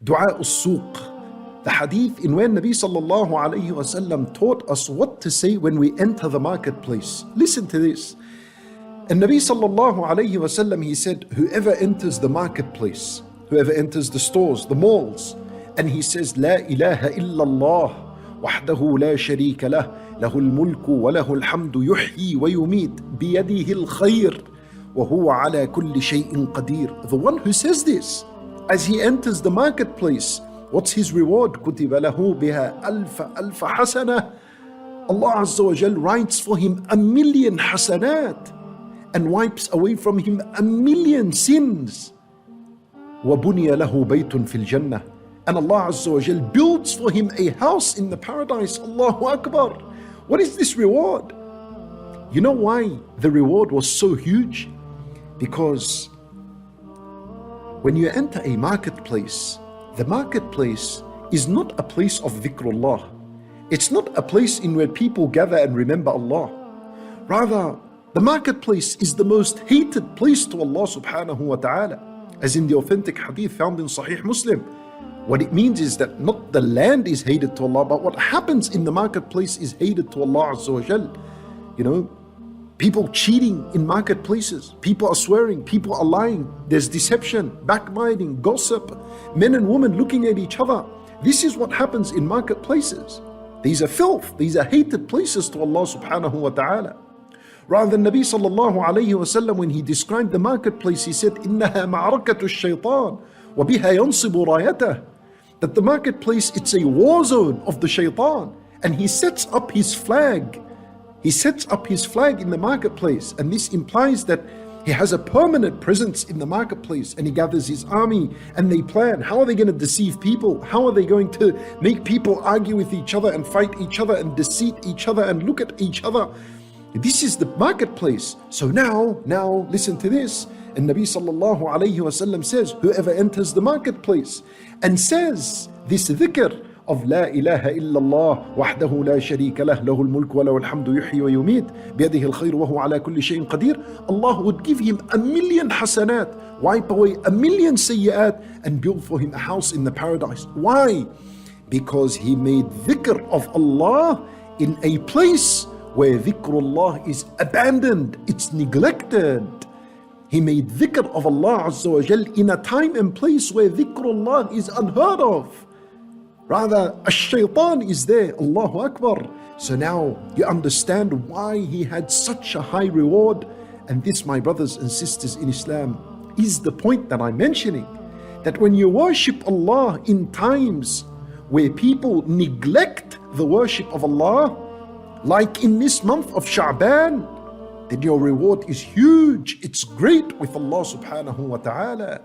Dua al-suq, the hadith in where Nabi sallallahu alayhi wasallam taught us what to say when we enter the marketplace. Listen to this. And Nabi sallallahu alayhi wasallam, he said, whoever enters the marketplace, whoever enters the stores, the malls, and he says, La ilaha illallah, wahdahu la sharika lah, lahul mulku wa lahul hamdu yuhyi wa yumit, biyadihi al-khayr, wa huwa ala kulli shay'in qadir. The one who says this, as he enters the marketplace, what's his reward? كُتِبَ لَهُ بِهَا أَلْفَ حَسَنَةٍ. Allah Azza wa Jal writes for him 1,000,000 hasanat and wipes away from him 1,000,000 sins. وَبُنِيَ لَهُ بَيْتٌ فِي الْجَنَّةِ. And Allah Azza wa Jal builds for him a house in the paradise. Allahu Akbar. What is this reward? You know why the reward was so huge? Because when you enter a marketplace, the marketplace is not a place of dhikrullah. It's not a place in where people gather and remember Allah. Rather, the marketplace is the most hated place to Allah subhanahu wa ta'ala. As in the authentic hadith found in Sahih Muslim. What it means is that not the land is hated to Allah, but what happens in the marketplace is hated to Allah Azza wa Jal. You know, people cheating in marketplaces, people are swearing, people are lying, there's deception, backbiting, gossip, men and women looking at each other. This is what happens in marketplaces. These are filth, these are hated places to Allah subhanahu wa ta'ala. Rather than Nabi sallallahu alayhi wa sallam, when he described the marketplace, he said, إِنَّهَا مَعْرَكَةُ الشَّيْطَانِ وَبِهَا يَنْصِبُ رَايَتَهُ. That the marketplace, it's a war zone of the shaitan, and he sets up his flag. He sets up his flag in the marketplace, and this implies that he has a permanent presence in the marketplace, and he gathers his army and they plan. How are they going to deceive people? How are they going to make people argue with each other and fight each other and deceive each other and look at each other? This is the marketplace. So now listen to this. And Nabi sallallahu alayhi wa sallam says, whoever enters the marketplace and says this dhikr of La ilaha illallah wahdahu la sharika lah lahul mulk wa lahul hamdu yuhyi wa yumit biyadihi al-khayr wa huwa ala kulli shay'in qadir, Allah would give him 1,000,000 hasanat, wipe away 1,000,000 sayyi'at, and build for him a house in the paradise. Why? Because he made dhikr of Allah in a place where dhikrullah is abandoned, it's neglected. He made dhikr of Allah Azza wa Jal in a time and place where dhikrullah is unheard of. Rather, a shaitan is there. Allahu Akbar. So now you understand why he had such a high reward. And this, my brothers and sisters in Islam, is the point that I'm mentioning. That when you worship Allah in times where people neglect the worship of Allah, like in this month of Sha'ban, then your reward is huge. It's great with Allah subhanahu wa ta'ala.